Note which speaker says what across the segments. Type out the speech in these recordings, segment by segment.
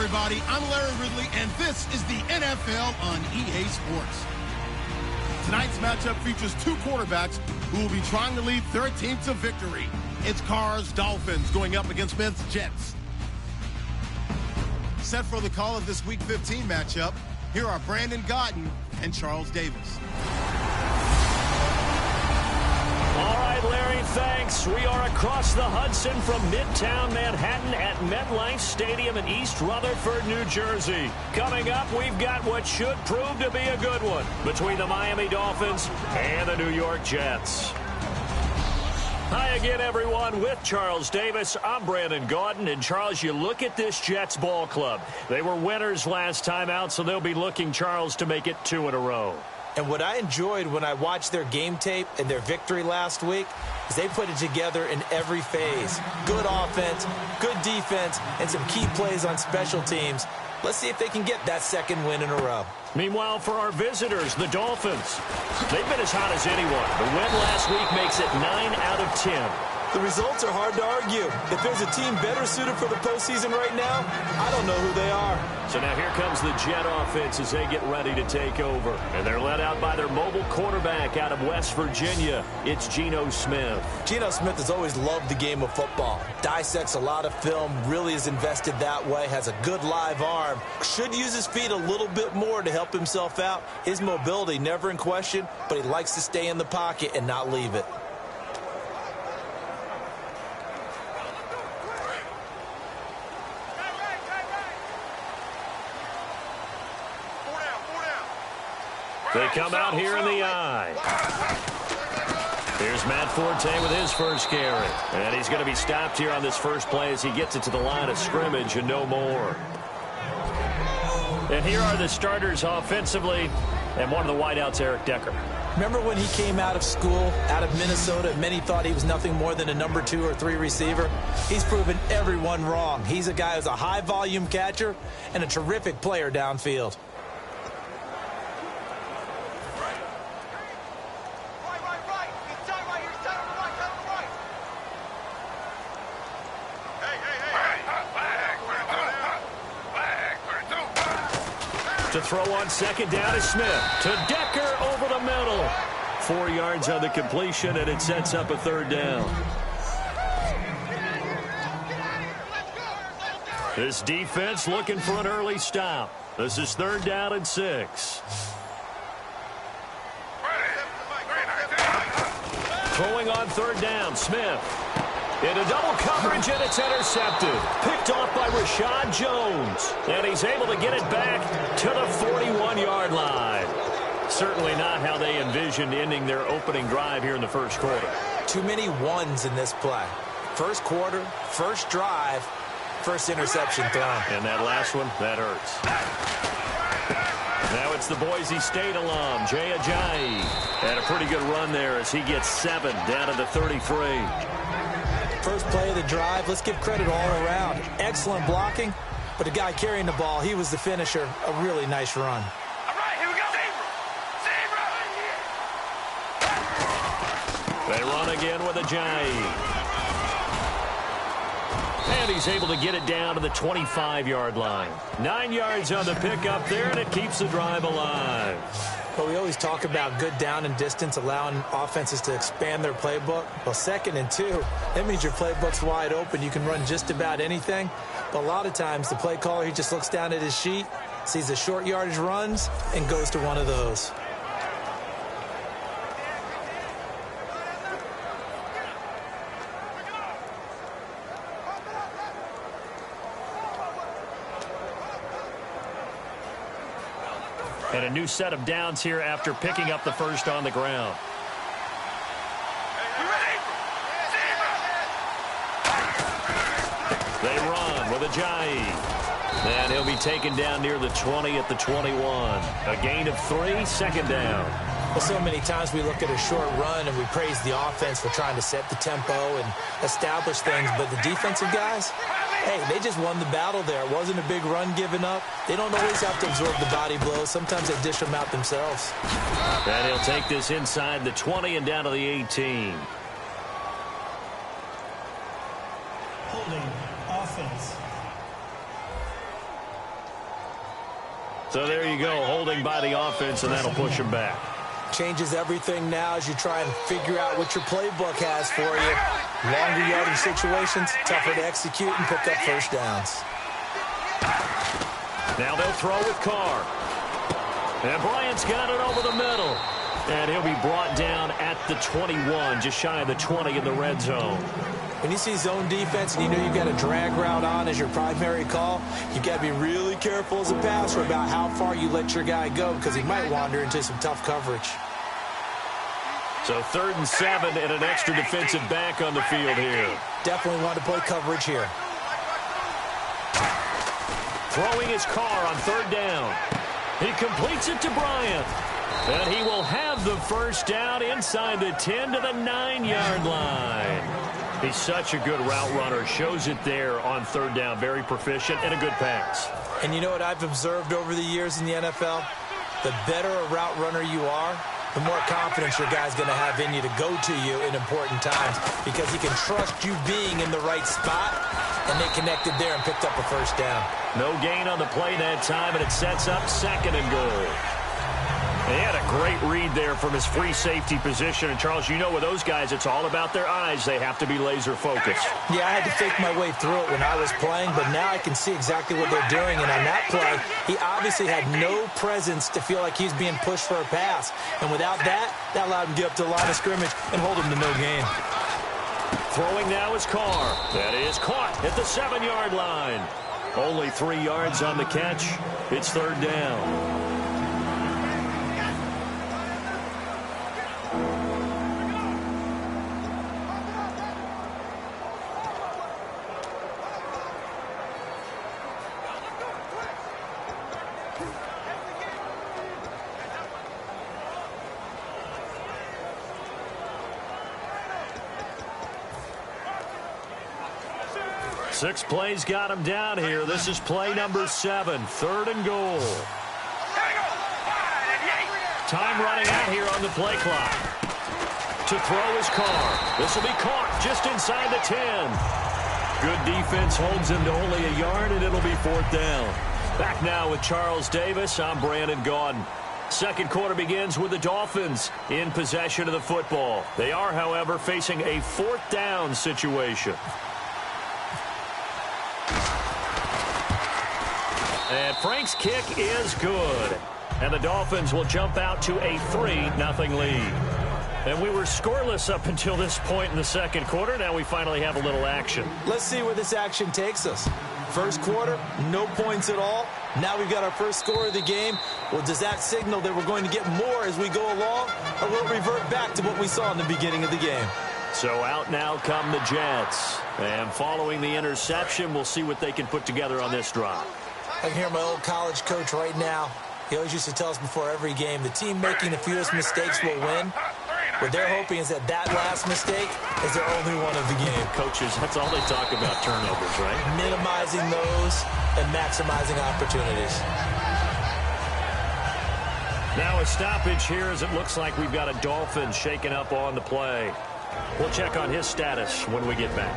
Speaker 1: everybody. I'm Larry Ridley, and this is the NFL on EA Sports. Tonight's matchup features two quarterbacks who will be trying to lead their team to victory. It's Carr's Dolphins going up against Smith's Jets. Set for the call of this Week 15 matchup, here are Brandon Gaudin and Charles Davis.
Speaker 2: All right, Larry, thanks. We are across the Hudson from Midtown Manhattan at MetLife Stadium in East Rutherford, New Jersey. Coming up, we've got what should prove to be a good one between the Miami Dolphins and the New York Jets. Hi again, everyone. With Charles Davis, I'm Brandon Gaudin. And, Charles, you look at this Jets ball club. They were winners last time out, so they'll be looking, Charles, to make it 2 in a row.
Speaker 3: And what I enjoyed when I watched their game tape and their victory last week is they put it together in every phase. Good offense, good defense, and some key plays on special teams. Let's see if they can get that second win in a row.
Speaker 2: Meanwhile, for our visitors, the Dolphins, they've been as hot as anyone. The win last week makes it 9 out of 10.
Speaker 3: The results are hard to argue. If there's a team better suited for the postseason right now, I don't know who they are.
Speaker 2: So now here comes the Jet offense as they get ready to take over. And they're led out by their mobile quarterback out of West Virginia. It's Geno Smith.
Speaker 3: Geno Smith has always loved the game of football. Dissects a lot of film, really is invested that way, has a good live arm. Should use his feet a little bit more to help himself out. His mobility never in question, but he likes to stay in the pocket and not leave it.
Speaker 2: They come out here in the eye. Here's Matt Forte with his first carry. And he's going to be stopped here on this first play as he gets it to the line of scrimmage and no more. And here are the starters offensively. And one of the wideouts, Eric Decker.
Speaker 3: Remember when he came out of school, out of Minnesota, many thought he was nothing more than a number 2 or 3 receiver? He's proven everyone wrong. He's a guy who's a high-volume catcher and a terrific player downfield.
Speaker 2: To throw on second down is Smith. To Decker over the middle. 4 yards on the completion, and it sets up a third down. This defense looking for an early stop. This is 3rd down and 6. Throwing on 3rd down, Smith. Into double coverage, and it's intercepted. Picked off by Rashad Jones. And he's able to get it back to the 41-yard line. Certainly not how they envisioned ending their opening drive here in the first quarter.
Speaker 3: Too many ones in this play. First quarter, first drive, first interception thrown.
Speaker 2: And that last one, that hurts. Now it's the Boise State alum, Jay Ajayi. Had a pretty good run there as he gets 7 down to the 33.
Speaker 3: First play of the drive, let's give credit all around. Excellent blocking, but the guy carrying the ball, he was the finisher. A really nice run.
Speaker 4: All right, here we go. Zebra.
Speaker 2: They run again with Ajayi. And he's able to get it down to the 25-yard line. 9 yards on the pickup there, and it keeps the drive alive.
Speaker 3: But we always talk about good down and distance, allowing offenses to expand their playbook. Well, 2nd and 2, that means your playbook's wide open. You can run just about anything. But a lot of times, the play caller, he just looks down at his sheet, sees the short yardage runs, and goes to one of those.
Speaker 2: And a new set of downs here after picking up the first on the ground. They run with Ajayi. And he'll be taken down near the 20 at the 21. A gain of 3, 2nd down.
Speaker 3: Well, so many times we look at a short run and we praise the offense for trying to set the tempo and establish things. But the defensive guys, hey, they just won the battle there. It wasn't a big run given up. They don't always have to absorb the body blows. Sometimes they dish them out themselves.
Speaker 2: And he'll take this inside the 20 and down to the 18.
Speaker 5: Holding offense.
Speaker 2: So there you go, holding by the offense, and that'll push him back.
Speaker 3: Changes everything now as you try and figure out what your playbook has for you. Longer yardage situations, tougher to execute and pick up first downs.
Speaker 2: Now they'll throw with Carr. And Bryant's got it over the middle. And he'll be brought down at the 21, just shy of the 20 in the red zone.
Speaker 3: When you see zone defense and you know you've got a drag route on as your primary call, you've got to be really careful as a passer about how far you let your guy go because he might wander into some tough coverage.
Speaker 2: So 3rd and 7 and an extra defensive back on the field here.
Speaker 3: Definitely want to play coverage here.
Speaker 2: Throwing his Carr on 3rd down. He completes it to Bryant. And he will have the first down inside the 10 to the 9-yard line. He's such a good route runner. Shows it there on 3rd down. Very proficient and a good pass.
Speaker 3: And you know what I've observed over the years in the NFL? The better a route runner you are, the more confidence your guy's going to have in you to go to you in important times because he can trust you being in the right spot, and they connected there and picked up a first down.
Speaker 2: No gain on the play that time, and it sets up 2nd and goal. He had a great read there from his free safety position. And, Charles, you know with those guys, it's all about their eyes. They have to be laser-focused.
Speaker 3: Yeah, I had to fake my way through it when I was playing, but now I can see exactly what they're doing. And on that play, he obviously had no presence to feel like he's being pushed for a pass. And without that, that allowed him to get up to the line of scrimmage and hold him to no gain.
Speaker 2: Throwing now is Carr. That is caught at the 7-yard line. Only 3 yards on the catch. It's 3rd down. Six plays got him down here. This is play number 7, 3rd and goal. Time running out here on the play clock. To throw his Carr. This will be caught just inside the 10. Good defense holds him to only a yard, and it'll be 4th down. Back now with Charles Davis. I'm Brandon Gaudin. Second quarter begins with the Dolphins in possession of the football. They are, however, facing a 4th down situation. And Frank's kick is good. And the Dolphins will jump out to a 3-0 lead. And we were scoreless up until this point in the second quarter. Now we finally have a little action.
Speaker 3: Let's see where this action takes us. First quarter, no points at all. Now we've got our first score of the game. Well, does that signal that we're going to get more as we go along? Or will it revert back to what we saw in the beginning of the game?
Speaker 2: So out now come the Jets. And following the interception, we'll see what they can put together on this drive.
Speaker 3: I can hear my old college coach right now. He always used to tell us before every game, the team making the fewest mistakes will win. What they're hoping is that last mistake is their only one of the game.
Speaker 2: Coaches, that's all they talk about, turnovers, right?
Speaker 3: Minimizing those and maximizing opportunities.
Speaker 2: Now a stoppage here as it looks like we've got a Dolphin shaken up on the play. We'll check on his status when we get back.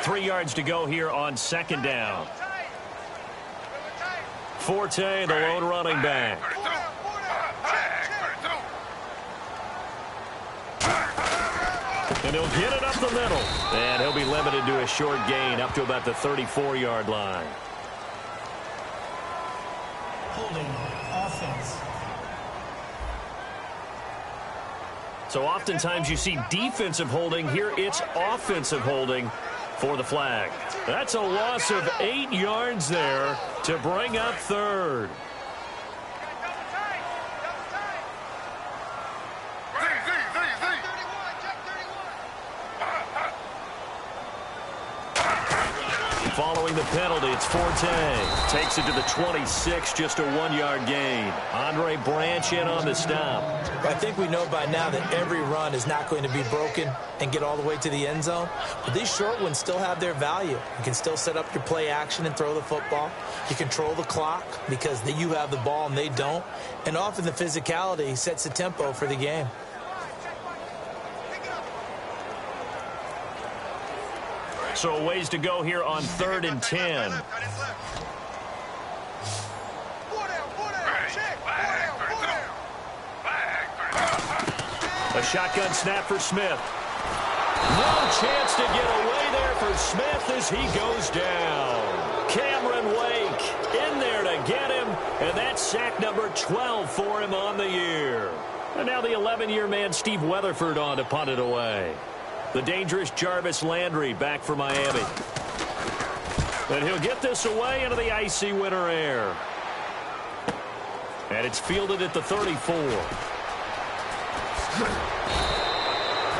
Speaker 2: Three yards to go here on second down. Forte, the lone running back. And he'll get it up the middle. And he'll be limited to a short gain up to about the 34-yard line.
Speaker 4: Holding offense.
Speaker 2: So oftentimes you see defensive holding. Here it's offensive holding for the flag. That's a loss of 8 yards there to bring up third. following the penalty. It's Forte. Takes it to the 26, just a 1-yard gain. Andre Branch in on the stop.
Speaker 3: I think we know by now that every run is not going to be broken and get all the way to the end zone. But these short ones still have their value. You can still set up your play action and throw the football. You control the clock because you have the ball and they don't. And often the physicality sets the tempo for the game.
Speaker 2: So a ways to go here on 3rd and 10. A shotgun snap for Smith. No chance to get away there for Smith as he goes down. Cameron Wake in there to get him, and that's sack number 12 for him on the year. And now the 11-year man Steve Weatherford on to punt it away. The dangerous Jarvis Landry back for Miami. And he'll get this away into the icy winter air. And it's fielded at the 34.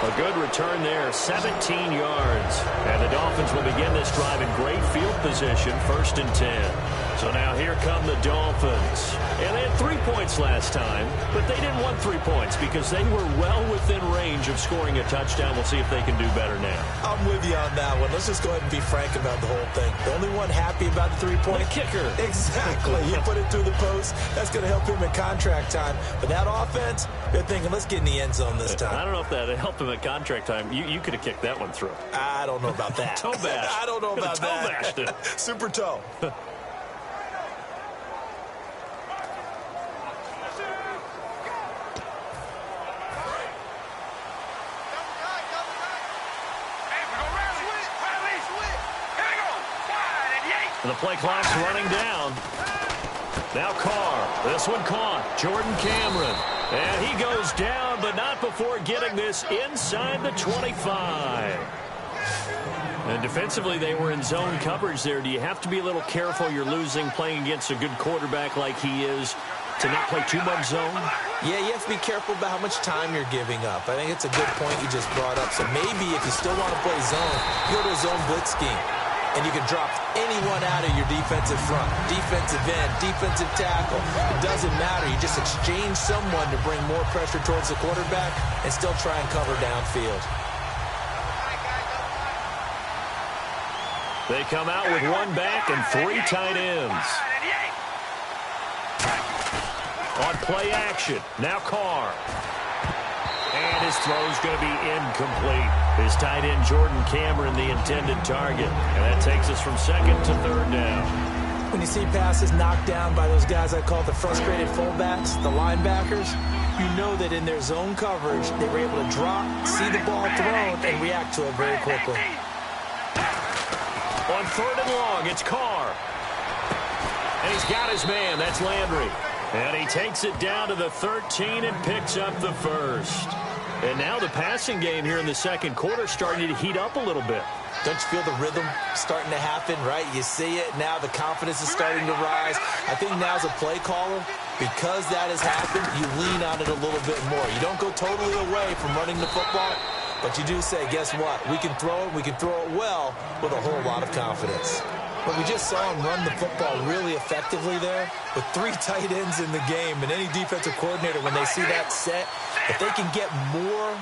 Speaker 2: A good return there, 17 yards. And the Dolphins will begin this drive in great field position, 1st and 10. So now here come the Dolphins. And they had 3 points last time, but they didn't want 3 points because they were well within range of scoring a touchdown. We'll see if they can do better now.
Speaker 3: I'm with you on that one. Let's just go ahead and be frank about the whole thing. The only one happy about the 3-point
Speaker 2: kicker.
Speaker 3: Exactly. He put it through the post. That's going to help him in contract time. But that offense, they're thinking, let's get in the end zone this time.
Speaker 2: I don't know if that helped him at contract time. You could have kicked that one through.
Speaker 3: I don't know about that.
Speaker 2: Toe bash.
Speaker 3: I don't know about
Speaker 2: toe
Speaker 3: that.
Speaker 2: Bashed it.
Speaker 3: Super toe.
Speaker 2: The play clock's running down. Now Carr. This one caught. Jordan Cameron. And he goes down, but not before getting this inside the 25. And defensively, they were in zone coverage there. Do you have to be a little careful? You're losing playing against a good quarterback like he is to not play too much zone?
Speaker 3: Yeah, you have to be careful about how much time you're giving up. I think it's a good point you just brought up. So maybe if you still want to play zone, go to a zone blitz scheme. And you can drop anyone out of your defensive front, defensive end, defensive tackle. It doesn't matter. You just exchange someone to bring more pressure towards the quarterback and still try and cover downfield.
Speaker 2: They come out with one back and 3 tight ends. On play action, now Carr. And his throw's going to be incomplete. His tight end, Jordan Cameron, the intended target. And that takes us from 2nd to 3rd down.
Speaker 3: When you see passes knocked down by those guys I call the frustrated fullbacks, the linebackers, you know that in their zone coverage, they were able to drop, see the ball thrown, and react to it very quickly.
Speaker 2: On 3rd and long, it's Carr. And he's got his man. That's Landry. And he takes it down to the 13 and picks up the 1st. And now the passing game here in the 2nd quarter starting to heat up a little bit.
Speaker 3: Don't you feel the rhythm starting to happen, right? You see it. Now the confidence is starting to rise. I think now as a play caller, because that has happened, you lean on it a little bit more. You don't go totally away from running the football, but you do say, guess what? We can throw it. We can throw it well with a whole lot of confidence. But we just saw him run the football really effectively there with 3 tight ends in the game. And any defensive coordinator, when they see that set, if they can get more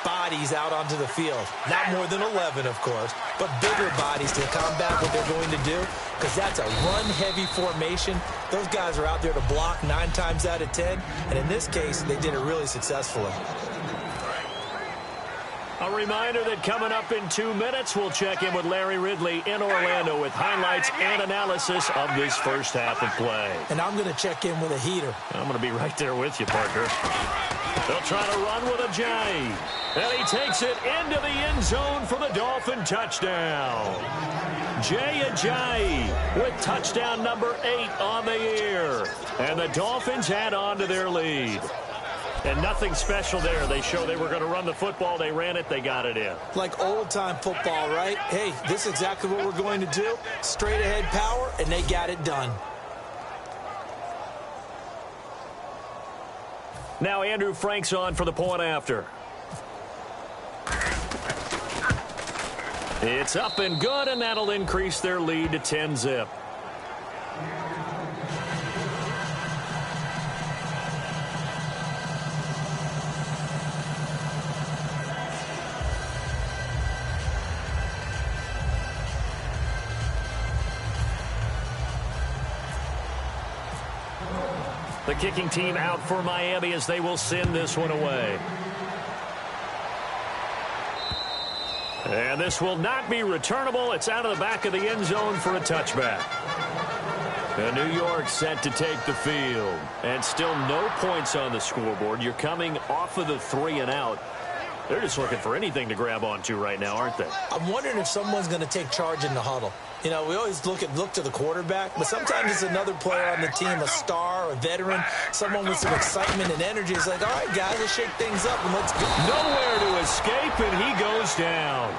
Speaker 3: bodies out onto the field, not more than 11, of course, but bigger bodies to combat what they're going to do, because that's a run-heavy formation. Those guys are out there to block 9 times out of 10, and in this case, they did it really successfully.
Speaker 2: A reminder that coming up in 2 minutes, we'll check in with Larry Ridley in Orlando with highlights and analysis of this first half of play.
Speaker 3: And I'm going to check in with a heater.
Speaker 2: I'm going to be right there with you, Parker. They'll try to run with Ajayi. And he takes it into the end zone for the Dolphin touchdown. Jay Ajayi with touchdown number 8 on the year. And the Dolphins add on to their lead. And nothing special there. They show they were going to run the football. They ran it. They got it in.
Speaker 3: Like old-time football, right? Hey, this is exactly what we're going to do. Straight-ahead power, and they got it done.
Speaker 2: Now Andrew Frank's on for the point after. It's up and good, and that'll increase their lead to 10-zip. The kicking team out for Miami as they will send this one away. And this will not be returnable. It's out of the back of the end zone for a touchback. And New York set to take the field. And still no points on the scoreboard. You're coming off of the 3 and out. They're just looking for anything to grab onto right now, aren't they?
Speaker 3: I'm wondering if someone's going to take charge in the huddle. You know, we always look to the quarterback, but sometimes it's another player on the team, a star, a veteran, someone with some excitement and energy. It's like, all right, guys, let's shake things up and let's go.
Speaker 2: Nowhere to escape, and he goes down.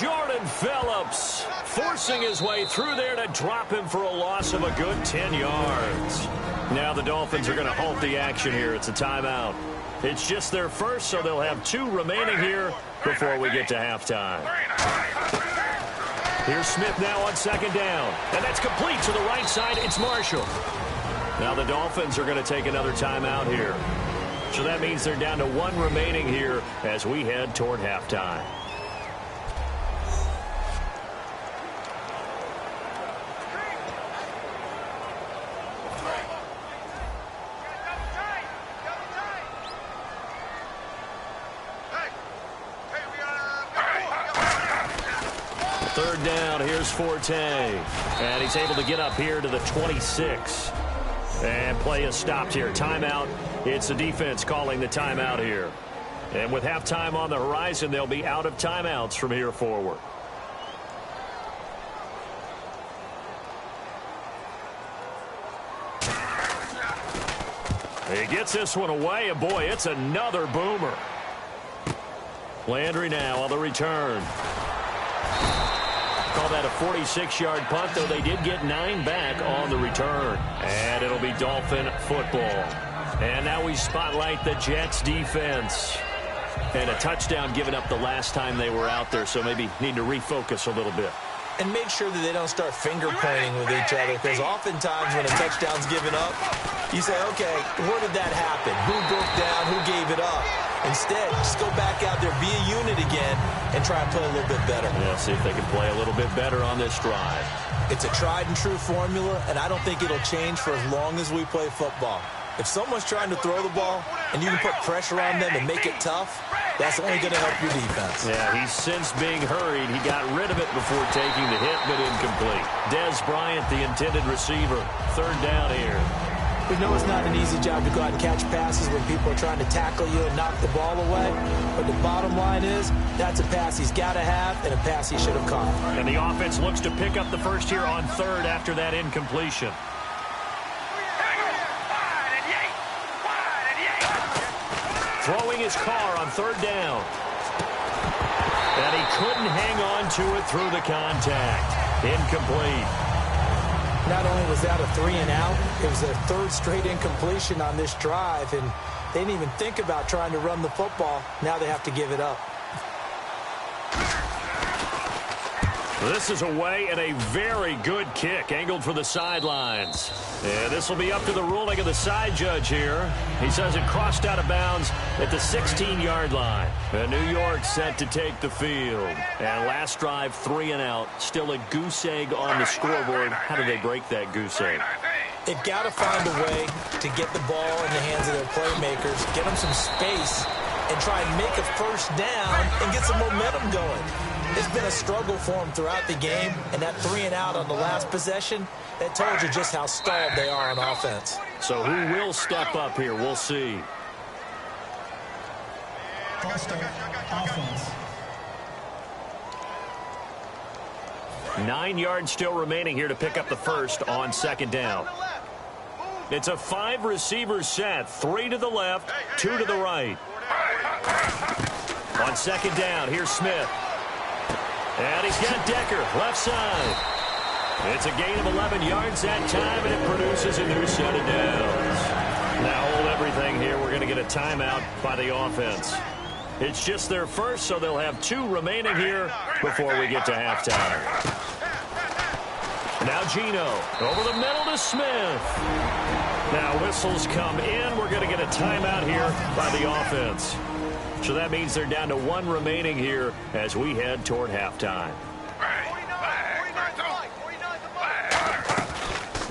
Speaker 2: Jordan Phillips forcing his way through there to drop him for a loss of a good 10 yards. Now the Dolphins are going to halt the action here. It's a timeout. It's just their first, so they'll have 2 remaining here before we get to halftime. Here's Smith now on 2nd down. And that's complete to the right side. It's Marshall. Now the Dolphins are going to take another timeout here. So that means they're down to 1 remaining here as we head toward halftime. Third down, here's Forte. And he's able to get up here to the 26. And play is stopped here. Timeout. It's the defense calling the timeout here. And with halftime on the horizon, they'll be out of timeouts from here forward. He gets this one away, and boy, it's another boomer. Landry now on the return. Call that a 46-yard punt, though they did get 9 back on the return. And it'll be Dolphin football. And now we spotlight the Jets defense. And a touchdown given up the last time they were out there, so maybe need to refocus a little bit.
Speaker 3: And make sure that they don't start finger pointing with each other, because oftentimes when a touchdown's given up, you say, okay, where did that happen? Who broke down? Who gave it up? Instead, just go back out there, be a unit again, and try and play a little bit better.
Speaker 2: Yeah, see if they can play a little bit better on this drive.
Speaker 3: It's a tried-and-true formula, and I don't think it'll change for as long as we play football. If someone's trying to throw the ball and you can put pressure on them and make it tough, that's only going to help your defense.
Speaker 2: Yeah, he's since being hurried. He got rid of it before taking the hit, but incomplete. Dez Bryant, the intended receiver. Third down here.
Speaker 3: We know it's not an easy job to go out and catch passes when people are trying to tackle you and knock the ball away. But the bottom line is, that's a pass he's got to have and a pass he should have caught.
Speaker 2: And the offense looks to pick up the first here on 3rd after that incompletion. Throwing his car on 3rd down. And he couldn't hang on to it through the contact. Incomplete.
Speaker 3: Not only was that a 3 and out, it was their 3rd straight incompletion on this drive, and they didn't even think about trying to run the football. Now they have to give it up.
Speaker 2: This is away and a very good kick, angled for the sidelines. And this will be up to the ruling of the side judge here. He says it crossed out of bounds at the 16-yard line. And New York set to take the field. And last drive, 3 and out. Still a goose egg on the scoreboard. How do they break that goose egg?
Speaker 3: They've got to find a way to get the ball in the hands of their playmakers, get them some space, and try and make a first down and get some momentum going. It's been a struggle for them throughout the game, and that 3 and out on the last possession, that told you just how stalled they are on offense.
Speaker 2: So who will step up here? We'll see.
Speaker 4: Offense.
Speaker 2: 9 yards still remaining here to pick up the first on 2nd down. It's a 5-receiver set. 3 to the left, 2 to the right. On 2nd down, here's Smith. And he's got Decker, left side. It's a gain of 11 yards that time, and it produces a new set of downs. Now hold everything here. We're going to get a timeout by the offense. It's just their first, so they'll have 2 remaining here before we get to halftime. Now Gino over the middle to Smith. Now whistles come in. We're going to get a timeout here by the offense. So that means they're down to 1 remaining here as we head toward halftime.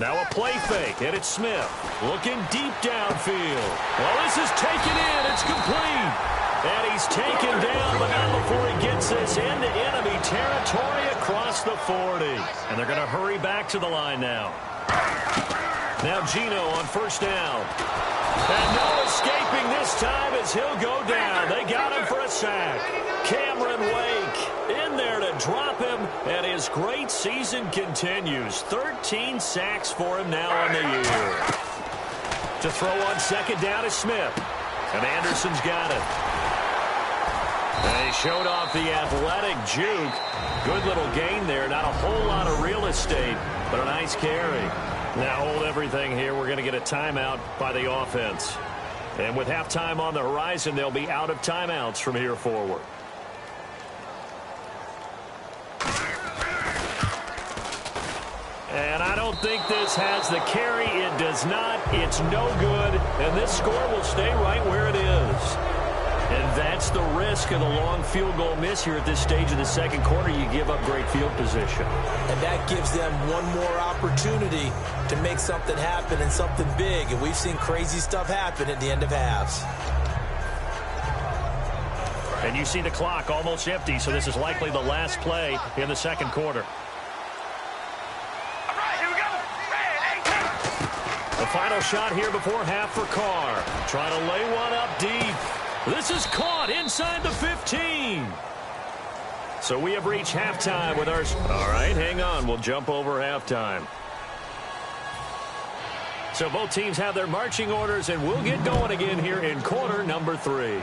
Speaker 2: Now a play fake, and it's Smith looking deep downfield. Well, this is taken in. It's complete. And he's taken down, but not before he gets this into enemy territory across the 40. And they're going to hurry back to the line now. Now Gino on first down. And no escaping this time as he'll go down. They got him for a sack. Cameron Wake in there to drop him, and his great season continues. 13 sacks for him now on the year. To throw on second down is Smith. And Anderson's got it. And he showed off the athletic juke. Good little gain there. Not a whole lot of real estate, but a nice carry. Now hold everything here. We're going to get a timeout by the offense. And with halftime on the horizon, they'll be out of timeouts from here forward. And I don't think this has the carry. It does not. It's no good. And this score will stay right where it is. And that's the risk of the long field goal miss here at this stage of the second quarter. You give up great field position.
Speaker 3: And that gives them one more opportunity to make something happen and something big. And we've seen crazy stuff happen at the end of halves.
Speaker 2: And you see the clock almost empty, so this is likely the last play in the second quarter. The final shot here before half for Carr. Trying to lay one up deep. This is caught inside the 15. So we have reached halftime with our... All right, hang on. We'll jump over halftime. So both teams have their marching orders, and we'll get going again here in quarter number 3.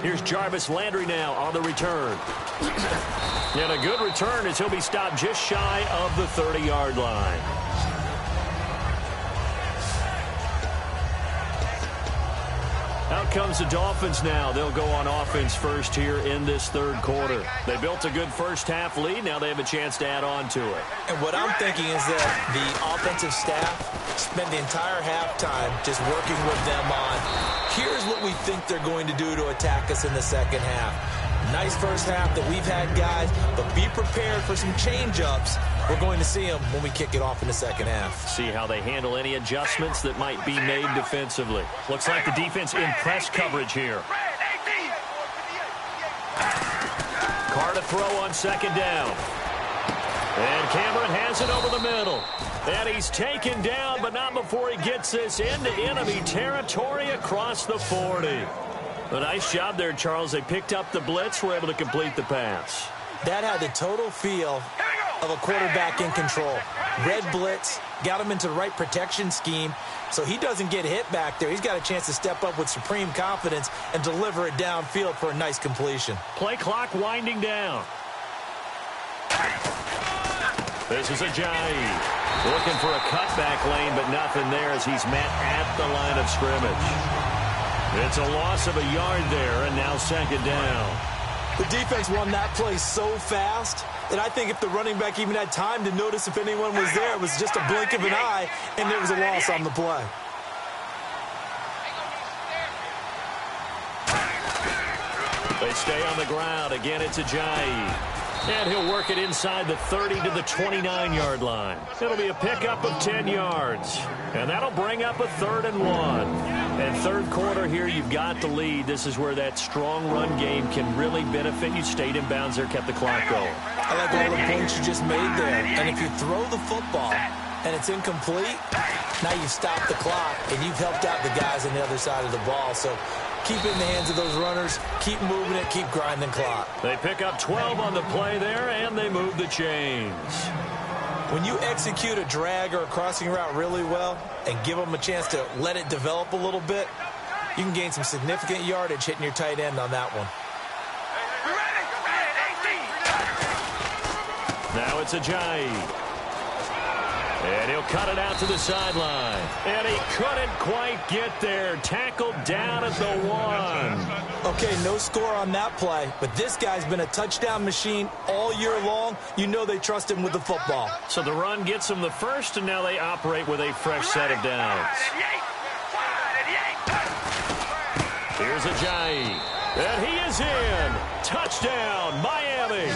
Speaker 2: Here's Jarvis Landry now on the return. And a good return as he'll be stopped just shy of the 30-yard line. Out comes the Dolphins now. They'll go on offense first here in this third quarter. They built a good first-half lead. Now they have a chance to add on to it.
Speaker 3: And what I'm thinking is that the offensive staff spend the entire halftime just working with them on, here's what we think they're going to do to attack us in the second half. Nice first half that we've had, guys, but be prepared for some change-ups. We're going to see them when we kick it off in the second half.
Speaker 2: See how they handle any adjustments that might be made defensively. Looks like the defense in press coverage here. Carr to throw on second down. And Cameron has it over the middle. And he's taken down, but not before he gets this into enemy territory across the 40. A nice job there, Charles. They picked up the blitz, were able to complete the pass.
Speaker 3: That had the total feel of a quarterback in control. Red blitz, got him into the right protection scheme, so he doesn't get hit back there. He's got a chance to step up with supreme confidence and deliver it downfield for a nice completion.
Speaker 2: Play clock winding down. This is Ajayi. Looking for a cutback lane, but nothing there as he's met at the line of scrimmage. It's a loss of a yard there, and now second down.
Speaker 3: The defense won that play so fast that I think if the running back even had time to notice if anyone was there, it was just a blink of an eye, and there was a loss on the play.
Speaker 2: They stay on the ground. Again, it's Ajayi. And he'll work it inside the 30 to the 29-yard line. It'll be a pickup of 10 yards. And that'll bring up a 3rd and 1. And third quarter here, you've got the lead. This is where that strong run game can really benefit you. Stayed in bounds there, kept the clock going.
Speaker 3: I like all the points you just made there. And if you throw the football and it's incomplete, now you've stopped the clock and you've helped out the guys on the other side of the ball. So keep it in the hands of those runners. Keep moving it. Keep grinding clock.
Speaker 2: They pick up 12 on the play there, and they move the chains.
Speaker 3: When you execute a drag or a crossing route really well and give them a chance to let it develop a little bit, you can gain some significant yardage hitting your tight end on that one.
Speaker 2: Now it's Ajayi. And he'll cut it out to the sideline. And he couldn't quite get there. Tackled down at the 1.
Speaker 3: Okay, no score on that play, but this guy's been a touchdown machine all year long. You know they trust him with the football.
Speaker 2: So the run gets them the first, and now they operate with a fresh set of downs. Here's Ajayi, and he is in. Touchdown, Miami.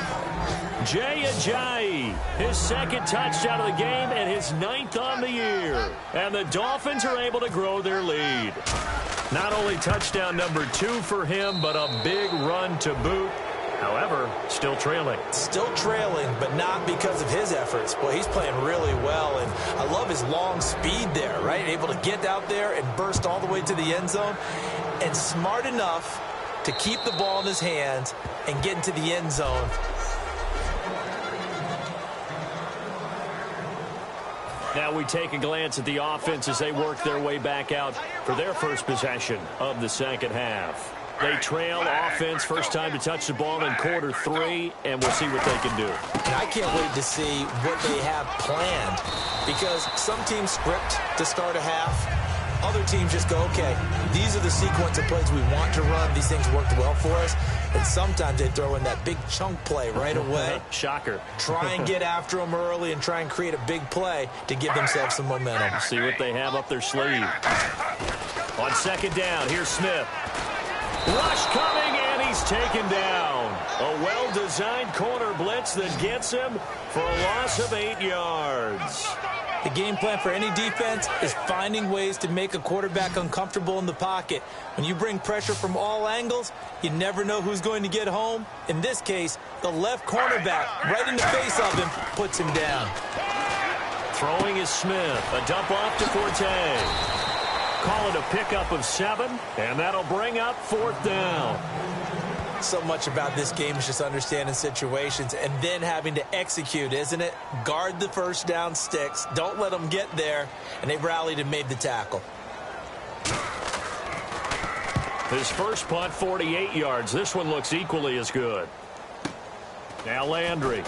Speaker 2: Jay Ajayi, his second touchdown of the game and his 9th on the year. And the Dolphins are able to grow their lead. Not only touchdown number 2 for him, but a big run to boot. However, still trailing.
Speaker 3: Still trailing, but not because of his efforts. Boy, he's playing really well, and I love his long speed there, right? Able to get out there and burst all the way to the end zone, and smart enough to keep the ball in his hands and get into the end zone.
Speaker 2: Now we take a glance at the offense as they work their way back out for their first possession of the second half. They trail offense, first time to touch the ball in quarter 3, and we'll see what they can do.
Speaker 3: And I can't wait to see what they have planned, because some teams script to start a half. Other teams just go, okay, these are the sequence of plays we want to run. These things worked well for us. And sometimes they throw in that big chunk play right away.
Speaker 2: Shocker.
Speaker 3: Try and get after them early and try and create a big play to give themselves some momentum.
Speaker 2: See what they have up their sleeve. On second down, here's Smith. Rush coming, and he's taken down. A well-designed corner blitz that gets him for a loss of 8 yards.
Speaker 3: The game plan for any defense is finding ways to make a quarterback uncomfortable in the pocket. When you bring pressure from all angles, you never know who's going to get home. In this case, the left cornerback, right in the face of him, puts him down.
Speaker 2: Throwing is Smith. A dump off to Forte. Call it a pickup of 7, and that'll bring up 4th down.
Speaker 3: So much about this game is just understanding situations and then having to execute, isn't it? Guard the first down sticks. Don't let them get there. And they rallied and made the tackle.
Speaker 2: His first punt, 48 yards. This one looks equally as good. Now Landry.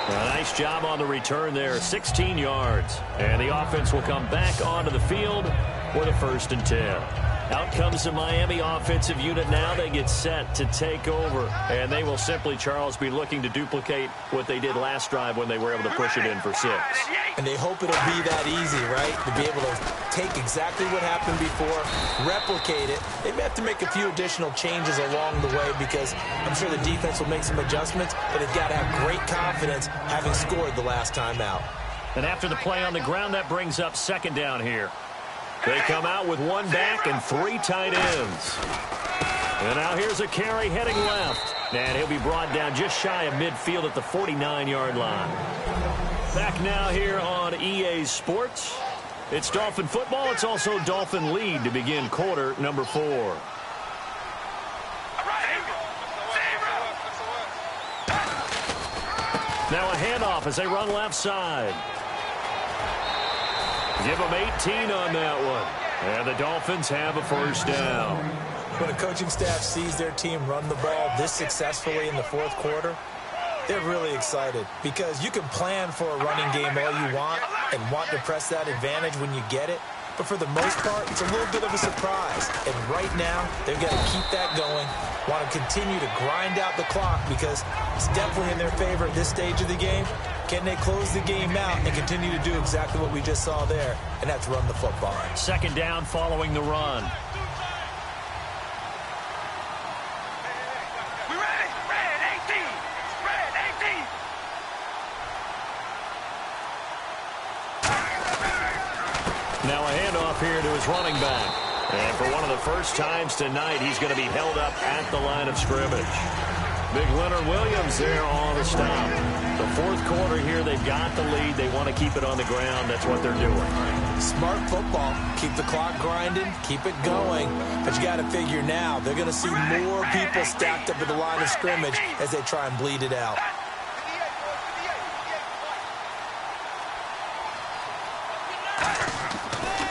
Speaker 2: A nice job on the return there, 16 yards. And the offense will come back onto the field with a 1st and 10. Out comes the Miami offensive unit now. They get set to take over. And they will simply, Charles, be looking to duplicate what they did last drive when they were able to push it in for 6.
Speaker 3: And they hope it'll be that easy, right? To be able to take exactly what happened before, replicate it. They may have to make a few additional changes along the way because I'm sure the defense will make some adjustments, but they've got to have great confidence having scored the last time out.
Speaker 2: And after the play on the ground, that brings up second down here. They come out with 1 back and 3 tight ends. And now here's a carry heading left. And he'll be brought down just shy of midfield at the 49-yard line. Back now here on EA Sports. It's Dolphin football. It's also Dolphin lead to begin quarter number 4. Now a handoff as they run left side. Give them 18 on that one. And the Dolphins have a 1st down.
Speaker 3: When a coaching staff sees their team run the ball this successfully in the 4th quarter, they're really excited because you can plan for a running game all you want and want to press that advantage when you get it. But for the most part, it's a little bit of a surprise. And right now, they've got to keep that going, want to continue to grind out the clock because it's definitely in their favor at this stage of the game. Can they close the game out and continue to do exactly what we just saw there, and that's run the football?
Speaker 2: Second down following the run. Now a handoff here to his running back. And for one of the first times tonight, he's going to be held up at the line of scrimmage. Big Leonard Williams there on the stop. The 4th quarter here, they've got the lead. They want to keep it on the ground. That's what they're doing.
Speaker 3: Smart football. Keep the clock grinding. Keep it going. But you got to figure now, they're going to see more people stacked up at the line of scrimmage as they try and bleed it out.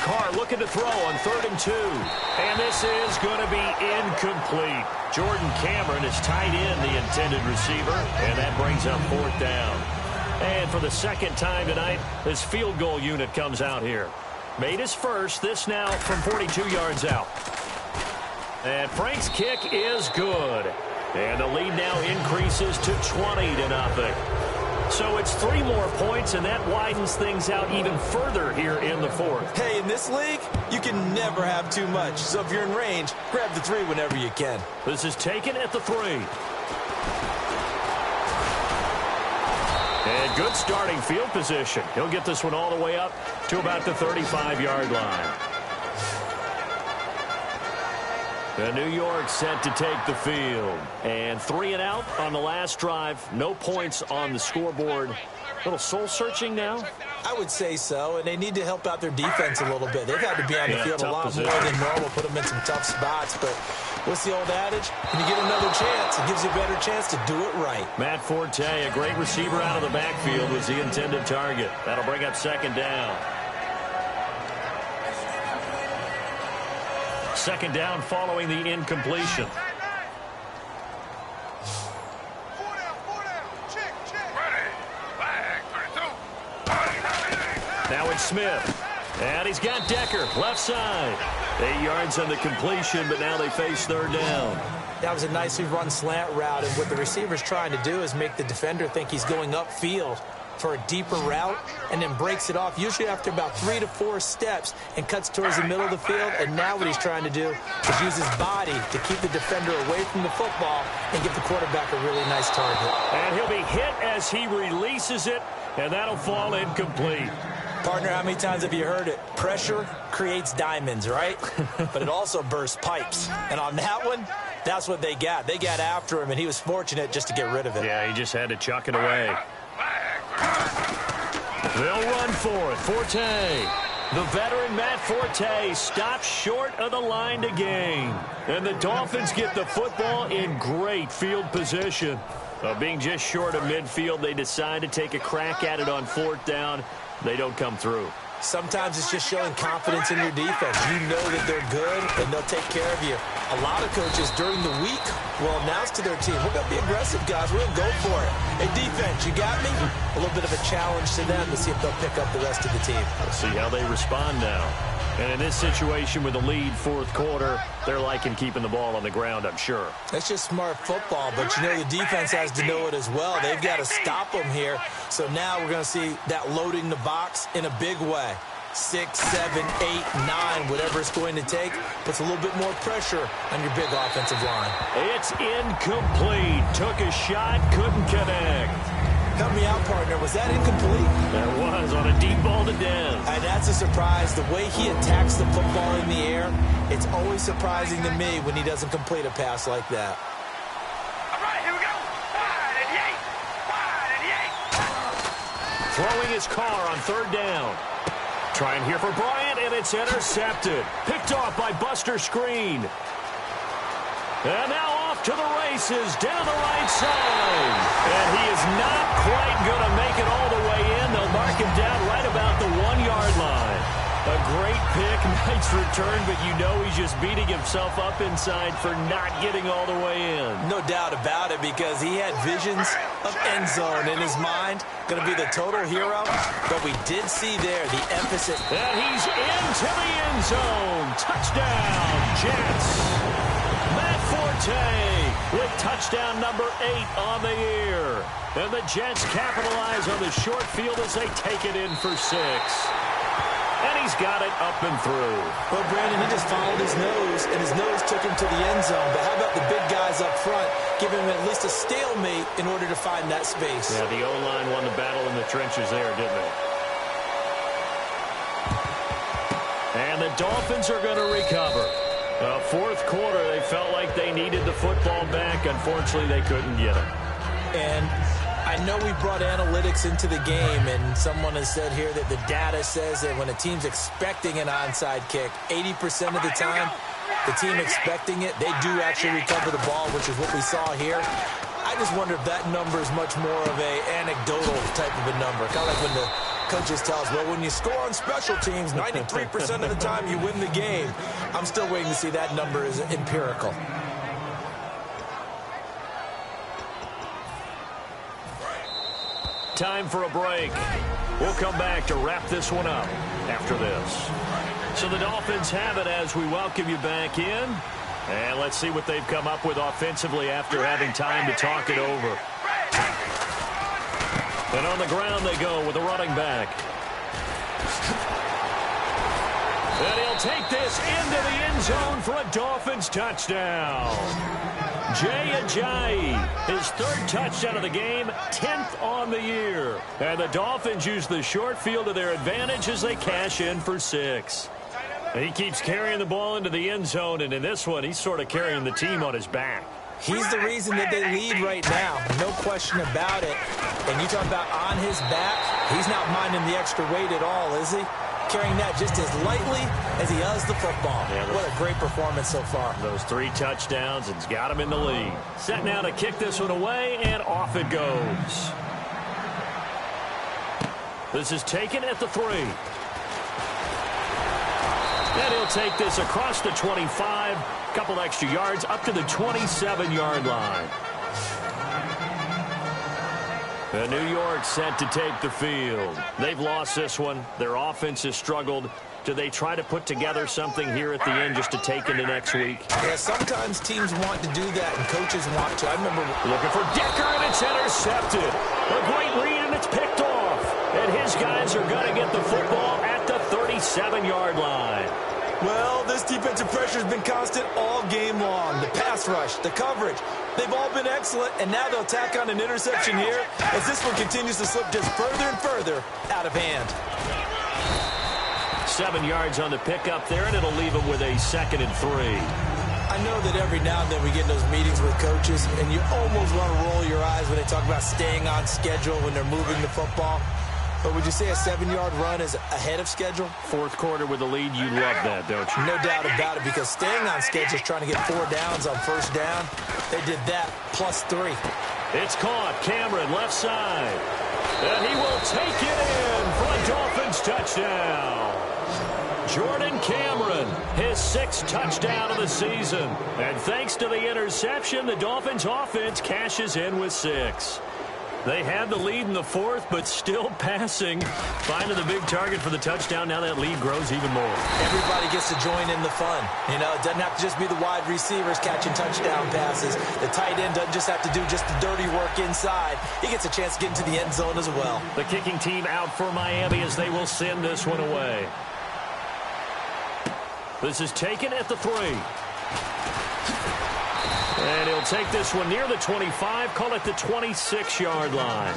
Speaker 2: Carr looking to throw on 3rd and 2. And this is going to be incomplete. Jordan Cameron is tied in the intended receiver, and that brings up 4th down. And for the second time tonight, this field goal unit comes out here. Made his first. This now from 42 yards out. And Frank's kick is good. And the lead now increases to 20-0. So it's 3 more points, and that widens things out even further here in the fourth.
Speaker 3: Hey, in this league, you can never have too much. So if you're in range, grab the 3 whenever you can.
Speaker 2: This is taken at the 3. And good starting field position. He'll get this one all the way up to about the 35-yard line. The New York set to take the field. And 3 and out on the last drive. No points on the scoreboard. A little soul-searching now?
Speaker 3: I would say so, and they need to help out their defense a little bit. They've had to be on the field a lot more than normal, put them in some tough spots. But what's the old adage? When you get another chance, it gives you a better chance to do it right. Matt
Speaker 2: Forte, a great receiver out of the backfield, was the intended target. That'll bring up 2nd down. 2nd down following the incompletion. Now it's Smith. And he's got Decker, left side. 8 yards on the completion, but now they face 3rd down.
Speaker 3: That was a nicely run slant route, and what the receiver's trying to do is make the defender think he's going upfield for a deeper route, and then breaks it off, usually after about 3 to 4 steps, and cuts towards the middle of the field. And now what he's trying to do is use his body to keep the defender away from the football and give the quarterback a really nice target.
Speaker 2: And he'll be hit as he releases it, and that'll fall incomplete.
Speaker 3: Partner, how many times have you heard it? Pressure creates diamonds, right? But it also bursts pipes. And on that one, that's what they got. They got after him, and he was fortunate just to get rid of it.
Speaker 2: Yeah, he just had to chuck it away. They'll run for it. Forte. The veteran Matt Forte stops short of the line to gain. And the Dolphins get the football in great field position. Being just short of midfield, they decide to take a crack at it on 4th down. They don't come through.
Speaker 3: Sometimes it's just showing confidence in your defense. You know that they're good, and they'll take care of you. A lot of coaches during the week will announce to their team, we're going to be aggressive, guys. We're going to go for it. Hey, defense, you got me? A little bit of a challenge to them to see if they'll pick up the rest of the team.
Speaker 2: Let's see how they respond now. And in this situation with the lead 4th quarter, they're liking keeping the ball on the ground, I'm sure.
Speaker 3: That's just smart football, but you know the defense has to know it as well. They've got to stop them here. So now we're going to see that loading the box in a big way. 6, 7, 8, 9, whatever it's going to take, puts a little bit more pressure on your big offensive line.
Speaker 2: It's incomplete. Took a shot, couldn't connect.
Speaker 3: Help me out, partner. Was that incomplete?
Speaker 2: That was on a deep ball to Dez.
Speaker 3: And that's a surprise. The way he attacks the football in the air, it's always surprising to me when he doesn't complete a pass like that.
Speaker 5: All right, here we go. Wide and yank. Wide and yank.
Speaker 2: Throwing his car on 3rd down. Trying here for Bryant, and it's intercepted. Picked off by Buster Screen. And now off to the races down the right side. And he is not quite going to make it all the way in. They'll mark him down right about the 1-yard line. A great pick, nice return, but you know he's just beating himself up inside for not getting all the way in.
Speaker 3: No doubt about it, because he had visions of end zone in his mind. Going to be the total hero, but we did see there the emphasis.
Speaker 2: And he's into the end zone. Touchdown, Jets. Matt Forte with touchdown number 8 on the year. And the Jets capitalize on the short field as they take it in for 6. And he's got it up and through.
Speaker 3: Well, Brandon, he just followed his nose, and his nose took him to the end zone. But how about the big guys up front, giving him at least a stalemate in order to find that space?
Speaker 2: Yeah, the O-line won the battle in the trenches there, didn't they? And the Dolphins are going to recover. 4th quarter, they felt like they needed the football back. Unfortunately, they couldn't get it.
Speaker 3: And I know we brought analytics into the game, and someone has said here that the data says that when a team's expecting an onside kick, 80% of the time, the team expecting it, they do actually recover the ball, which is what we saw here. I just wonder if that number is much more of a anecdotal type of a number. Kind of like when the coaches tell us, well, when you score on special teams, 93% of the time you win the game. I'm still waiting to see that number is empirical.
Speaker 2: Time for a break. We'll come back to wrap this one up after this. So the Dolphins have it as we welcome you back in. And let's see what they've come up with offensively after having time to talk it over. And on the ground they go with a running back. And he'll take this into the end zone for a Dolphins touchdown. Jay Ajayi, his third touchdown of the game, 10th on the year. And the Dolphins use the short field to their advantage as they cash in for 6. He keeps carrying the ball into the end zone, and in this one, he's sort of carrying the team on his back.
Speaker 3: He's the reason that they lead right now, no question about it. And you talk about on his back, he's not minding the extra weight at all, is he? Carrying that just as lightly as he does the football. Yeah, what a great performance so far.
Speaker 2: Those 3 touchdowns, it's got him in the lead. Set now to kick this one away, and off it goes. This is taken at the 3. And he'll take this across the 25, couple extra yards, up to the 27-yard line. And New York set to take the field. They've lost this one. Their offense has struggled. Do they try to put together something here at the end just to take into next week?
Speaker 3: Yeah, sometimes teams want to do that, and coaches want to. I remember
Speaker 2: looking for Decker, and it's intercepted. A great read, and it's picked off. And his guys are going to get the football at the 37-yard line.
Speaker 3: Well, this defensive pressure has been constant all game long. The pass rush, the coverage, they've all been excellent, and now they'll tack on an interception here as this one continues to slip just further and further out of hand.
Speaker 2: 7 yards on the pickup there, and it'll leave them with a 2nd and 3.
Speaker 3: I know that every now and then we get in those meetings with coaches, and you almost want to roll your eyes when they talk about staying on schedule when they're moving the football. But would you say a 7-yard run is ahead of schedule?
Speaker 2: Fourth quarter with the lead, you love that, don't you?
Speaker 3: No doubt about it, because staying on schedule is trying to get 4 downs on first down. They did that plus 3.
Speaker 2: It's caught. Cameron, left side. And he will take it in for a Dolphins touchdown. Jordan Cameron, his 6th touchdown of the season. And thanks to the interception, the Dolphins offense cashes in with 6. They had the lead in the 4th, but still passing. Finding the big target for the touchdown. Now that lead grows even more.
Speaker 3: Everybody gets to join in the fun. You know, it doesn't have to just be the wide receivers catching touchdown passes. The tight end doesn't just have to do just the dirty work inside. He gets a chance to get into the end zone as well.
Speaker 2: The kicking team out for Miami as they will send this one away. This is taken at the 3. And he'll take this one near the 25, call it the 26-yard line.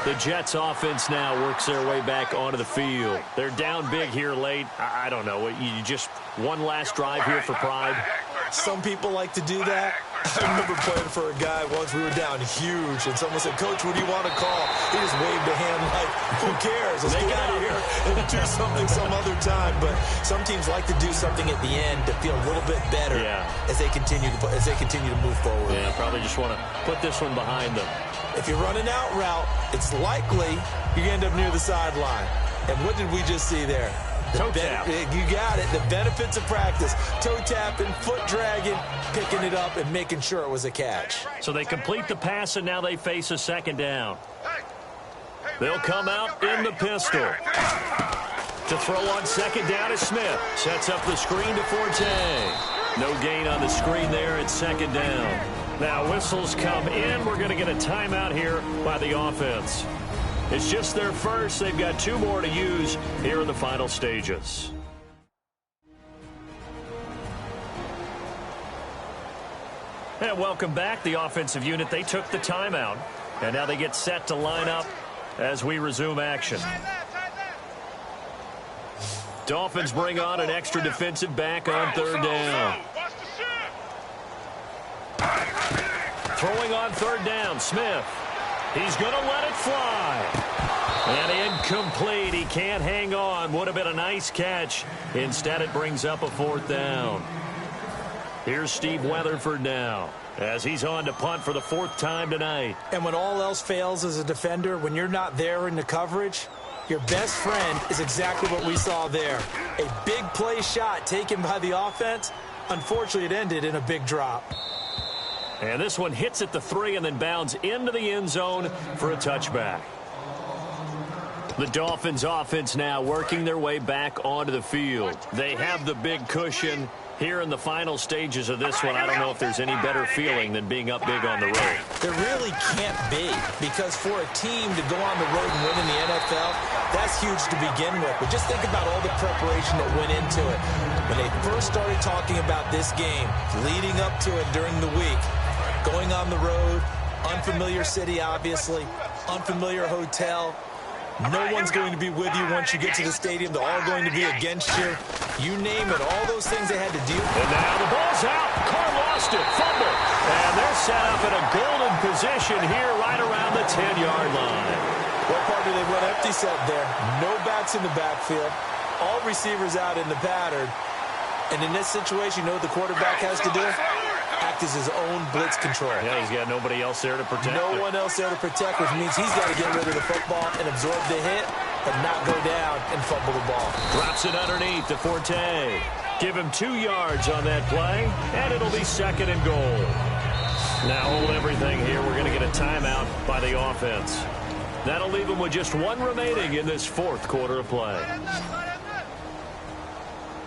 Speaker 2: The Jets offense now works their way back onto the field. They're down big here late. I don't know. You just one last drive here for pride.
Speaker 3: Some people like to do that. I remember playing for a guy once. We were down huge, and someone said, "Coach, what do you want to call?" He just waved a hand like, "Who cares? Let's get out of here and do something some other time." But some teams like to do something at the end to feel a little bit better as they continue to move forward.
Speaker 2: Yeah, probably just want to put this one behind them.
Speaker 3: If you're running out route, it's likely you end up near the sideline. And what did we just see there?
Speaker 2: Toe tap.
Speaker 3: You got it. The benefits of practice. Toe tapping, foot dragging, picking it up, and making sure it was a catch.
Speaker 2: So they complete the pass, and now they face a 2nd down. They'll come out in the pistol. To throw on 2nd down is Smith. Sets up the screen to Forte. No gain on the screen there at 2nd down. Now whistles come in. We're going to get a timeout here by the offense. It's just their first. They've got 2 more to use here in the final stages. And welcome back. The offensive unit, they took the timeout. And now they get set to line up as we resume action. Dolphins bring on an extra defensive back on 3rd down. Throwing on 3rd down, Smith. He's going to let it fly. And incomplete. He can't hang on. Would have been a nice catch. Instead, it brings up a 4th down. Here's Steve Weatherford now as he's on to punt for the 4th time tonight.
Speaker 3: And when all else fails as a defender, when you're not there in the coverage, your best friend is exactly what we saw there. A big play shot taken by the offense. Unfortunately, it ended in a big drop.
Speaker 2: And this one hits at the 3 and then bounds into the end zone for a touchback. The Dolphins offense now working their way back onto the field. They have the big cushion. Here in the final stages of this one, I don't know if there's any better feeling than being up big on the road.
Speaker 3: There really can't be, because for a team to go on the road and win in the NFL, that's huge to begin with. But just think about all the preparation that went into it. When they first started talking about this game, leading up to it during the week, going on the road, unfamiliar city, obviously, unfamiliar hotel. No one's going to be with you once you get to the stadium. They're all going to be against you. You name it, all those things they had to do.
Speaker 2: And now the ball's out. Carr lost it. Fumble. And they're set up in a golden position here right around the 10-yard line.
Speaker 3: What part do they went empty set there? No backs in the backfield. All receivers out in the pattern. And in this situation, you know what the quarterback has to do? Act as his own blitz control.
Speaker 2: Yeah, he's got nobody else there to protect.
Speaker 3: No one else there to protect, which means he's got to get rid of the football and absorb the hit, but not go down and fumble the ball.
Speaker 2: Drops it underneath to Forte. Give him 2 yards on that play, and it'll be 2nd and goal. Now hold everything here. We're going to get a timeout by the offense. That'll leave them with just 1 remaining in this 4th quarter of play.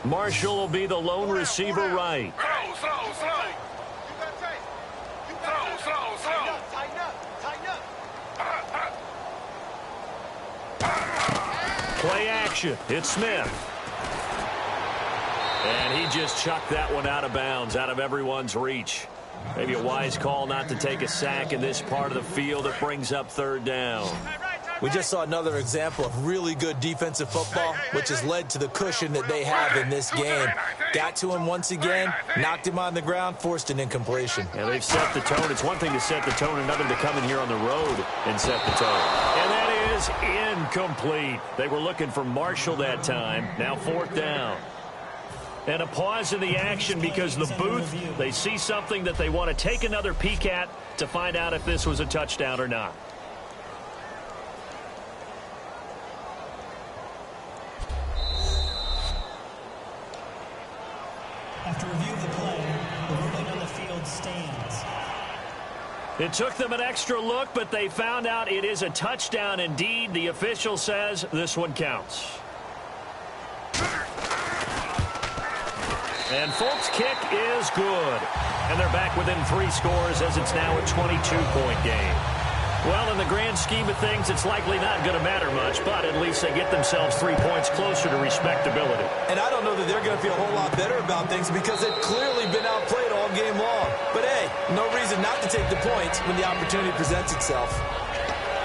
Speaker 2: Marshall will be the lone receiver right. Play action. It's Smith. And he just chucked that one out of bounds, out of everyone's reach. Maybe a wise call not to take a sack in this part of the field. It brings up 3rd down.
Speaker 3: We just saw another example of really good defensive football, which has led to the cushion that they have in this game. Got to him once again, knocked him on the ground, forced an incompletion.
Speaker 2: Yeah, they've set the tone. It's one thing to set the tone, another to come in here on the road and set the tone. And that is incomplete. They were looking for Marshall that time. Now 4th down. And a pause in the action because the booth, they see something that they want to take another peek at to find out if this was a touchdown or not.
Speaker 4: After review of the play, the ruling on the field stands.
Speaker 2: It took them an extra look, but they found out it is a touchdown indeed. The official says this one counts. And Folk's kick is good. And they're back within 3 scores as it's now a 22-point game. Well, in the grand scheme of things, it's likely not going to matter much, but at least they get themselves 3 points closer to respectability.
Speaker 3: And I don't know that they're going to feel a whole lot better about things because they've clearly been outplayed all game long. But, hey, no reason not to take the points when the opportunity presents itself.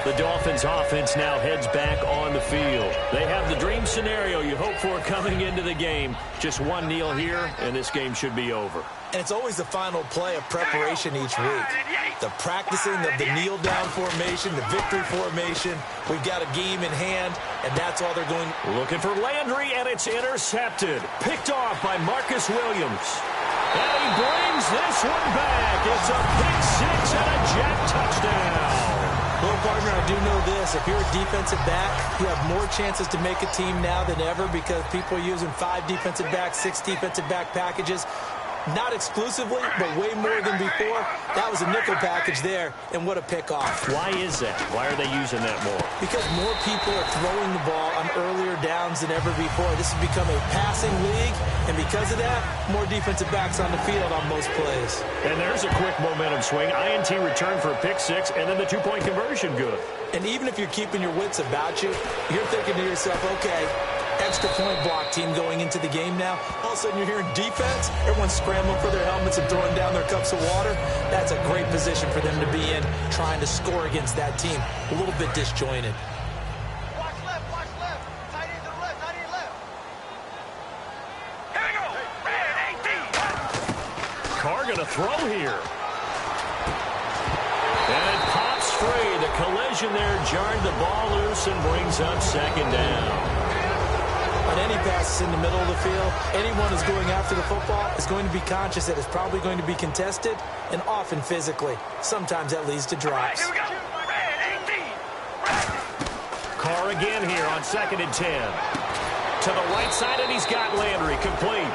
Speaker 2: The Dolphins offense now heads back on the field. They have the dream scenario you hope for coming into the game. Just 1 kneel here, and this game should be over.
Speaker 3: And it's always the final play of preparation each week. The practicing of the kneel-down formation, the victory formation. We've got a game in hand, and that's all they're going.
Speaker 2: Looking for Landry, and it's intercepted. Picked off by Marcus Williams. And he brings this one back. It's a pick 6 and a jet touchdown.
Speaker 3: Well, partner, I do know this. If you're a defensive back, you have more chances to make a team now than ever because people are using 5 defensive backs, 6 defensive back packages. Not exclusively, but way more than before. That was a nickel package there, and what a pick-off.
Speaker 2: Why is that? Why are they using that more?
Speaker 3: Because more people are throwing the ball on earlier downs than ever before. This has become a passing league, and because of that, more defensive backs on the field on most plays.
Speaker 2: And there's a quick momentum swing. INT return for a pick 6, and then the 2-point conversion good.
Speaker 3: And even if you're keeping your wits about you, you're thinking to yourself, okay, extra point block team going into the game now. All of a sudden you're hearing defense. Everyone's scrambling for their helmets and throwing down their cups of water. That's a great position for them to be in, trying to score against that team. A little bit disjointed.
Speaker 5: Watch left, tight end to the left, tight end left. Here we go, red 18.
Speaker 2: Carr gonna throw here. And it pops free. The collision there jarred the ball loose and brings up 2nd down.
Speaker 3: On any passes in the middle of the field, anyone who's going after the football is going to be conscious that it's probably going to be contested and often physically. Sometimes that leads to drops.
Speaker 5: Here we go, red 18.
Speaker 2: Carr again here on 2nd and 10. To the right side, and he's got Landry complete.